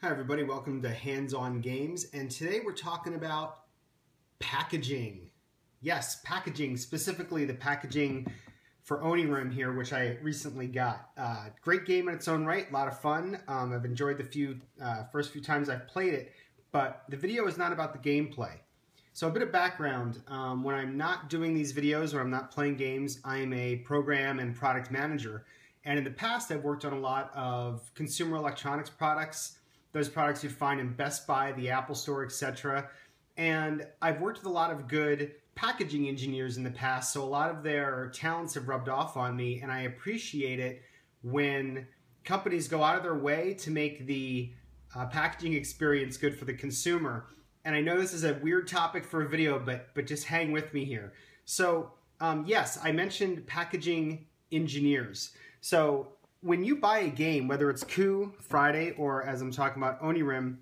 Hi everybody, welcome to Hands-On Games, and today we're talking about packaging. Yes, packaging, specifically the packaging for Onirim here, which I recently got. Great game in its own right, a lot of fun. I've enjoyed the first few times I've played it, but the video is not about the gameplay. So a bit of background, when I'm not doing these videos or I'm not playing games, I'm a program and product manager. And in the past, I've worked on a lot of consumer electronics products, those products you'd find in Best Buy, the Apple Store, etc. And I've worked with a lot of good packaging engineers in the past, so a lot of their talents have rubbed off on me, and I appreciate it when companies go out of their way to make the packaging experience good for the consumer. And I know this is a weird topic for a video, but just hang with me here. So yes, I mentioned packaging engineers. So when you buy a game, whether it's Coup, Friday, or as I'm talking about Onirim,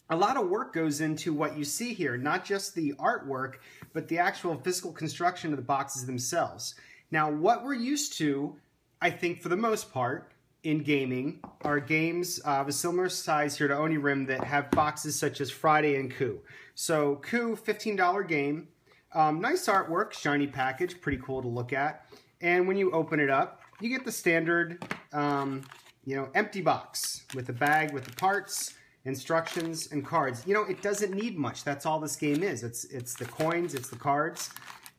a lot of work goes into what you see here, not just the artwork, but the actual physical construction of the boxes themselves. Now, what we're used to, I think for the most part, in gaming, are games of a similar size here to Onirim that have boxes such as Friday and Coup. So Coup, $15 game, nice artwork, shiny package, pretty cool to look at. And when you open it up, you get the standard, empty box with a bag with the parts, instructions, and cards. You know, it doesn't need much. That's all this game is. It's the coins, it's the cards,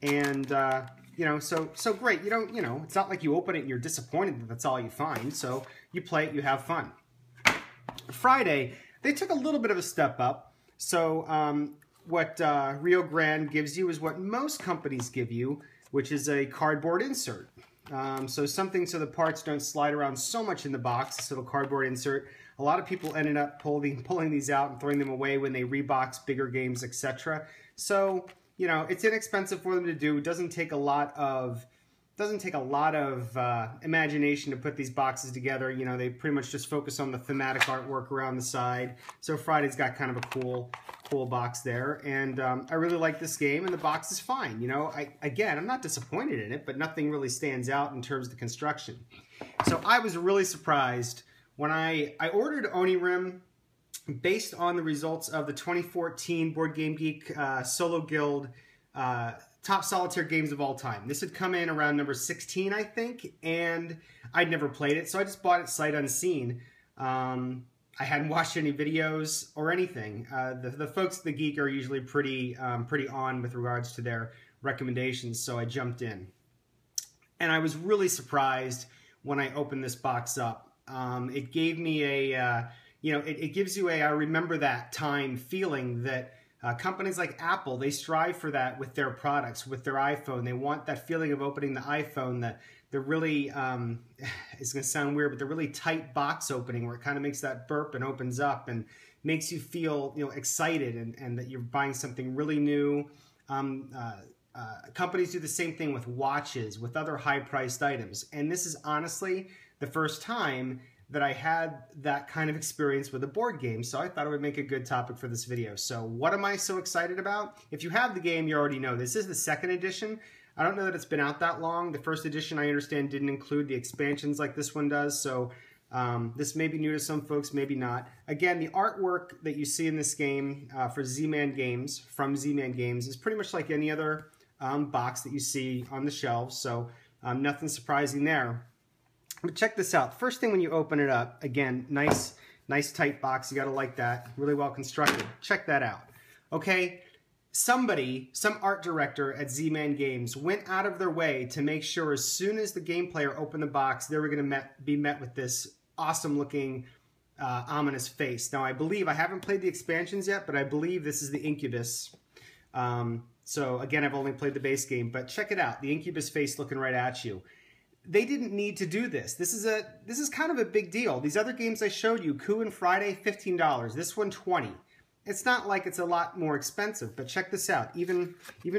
and so great. It's not like you open it and you're disappointed that that's all you find. So you play it, you have fun. Friday, they took a little bit of a step up. So what Rio Grande gives you is what most companies give you, which is a cardboard insert. So something so the parts don't slide around so much in the box, this little cardboard insert. A lot of people ended up pulling these out and throwing them away when they rebox bigger games, etc. So, it's inexpensive for them to do. It doesn't take a lot of imagination to put these boxes together. They pretty much just focus on the thematic artwork around the side. So Friday's got kind of a cool box there, and I really like this game, and the box is fine. I'm not disappointed in it, but nothing really stands out in terms of the construction. So I was really surprised when I ordered Onirim based on the results of the 2014 Board Game Geek Solo Guild top solitaire games of all time. This had come in around number 16, I think, and I'd never played it, so I just bought it sight unseen. I hadn't watched any videos or anything. The folks at the Geek are usually pretty on with regards to their recommendations, so I jumped in. And I was really surprised when I opened this box up. It gave me it gives you I remember that time feeling that companies like Apple, they strive for that with their products, with their iPhone. They want that feeling of opening the iPhone, the really, it's going to sound weird, but the really tight box opening where it kind of makes that burp and opens up and makes you feel, excited and that you're buying something really new. Companies do the same thing with watches, with other high-priced items. And this is honestly the first time that I had that kind of experience with a board game, so I thought it would make a good topic for this video. So what am I so excited about? If you have the game, you already know. This is the second edition. I don't know that it's been out that long. The first edition, I understand, didn't include the expansions like this one does, so this may be new to some folks, maybe not. Again, the artwork that you see in this game for Z-Man Games, from Z-Man Games, is pretty much like any other box that you see on the shelves, so nothing surprising there. But check this out. First thing when you open it up, again, nice tight box. You gotta like that. Really well constructed. Check that out. Okay, some art director at Z-Man Games went out of their way to make sure as soon as the game player opened the box, they were gonna be met with this awesome looking ominous face. Now I haven't played the expansions yet, but I believe this is the Incubus. So again, I've only played the base game, but check it out. The Incubus face looking right at you. They didn't need to do this. This is kind of a big deal. These other games I showed you, Coup and Friday, $15. This one, $20. It's not like it's a lot more expensive, but check this out. Even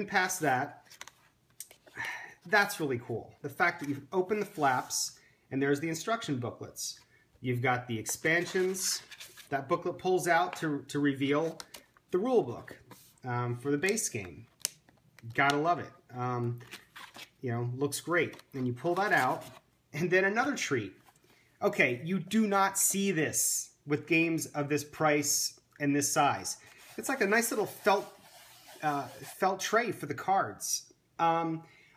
past that, that's really cool. The fact that you've opened the flaps and there's the instruction booklets. You've got the expansions. That booklet pulls out to reveal the rule book for the base game. Gotta love it. Looks great. And you pull that out, and then another treat. Okay, you do not see this with games of this price and this size. It's like a nice little felt tray for the cards.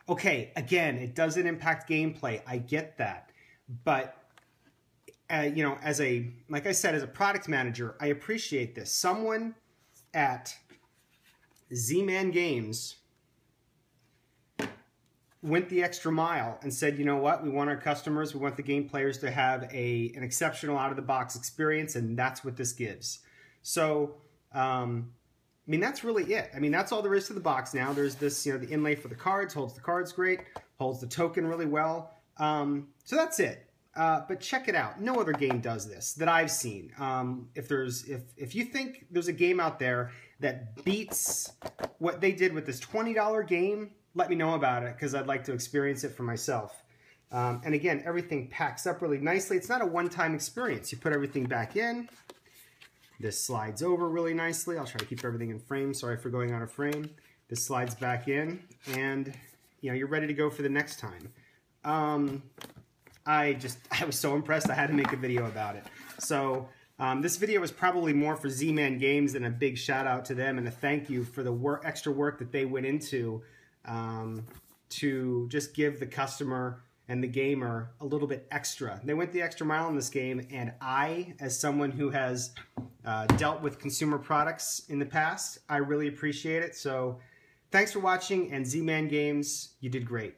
Okay, again, it doesn't impact gameplay. I get that. But, you know, like I said, as a product manager, I appreciate this. Someone at Z-Man Games went the extra mile and said, you know what, we want our customers, we want the game players to have an exceptional out-of-the-box experience, and that's what this gives. So, I mean, that's really it. I mean, that's all there is to the box now. There's this, you know, the inlay for the cards, holds the cards great, holds the token really well. So that's it. But check it out. No other game does this that I've seen. If you think there's a game out there that beats what they did with this $20 game, let me know about it, because I'd like to experience it for myself. And again, everything packs up really nicely. It's not a one-time experience. You put everything back in. This slides over really nicely. I'll try to keep everything in frame. Sorry for going out of frame. This slides back in, and you know, you're ready to go for the next time. I was so impressed I had to make a video about it. So this video was probably more for Z-Man Games than a big shout out to them and a thank you for the extra work that they went into to just give the customer and the gamer a little bit extra. They went the extra mile in this game, and I, as someone who has dealt with consumer products in the past, I really appreciate it. So thanks for watching, and Z-Man Games, you did great.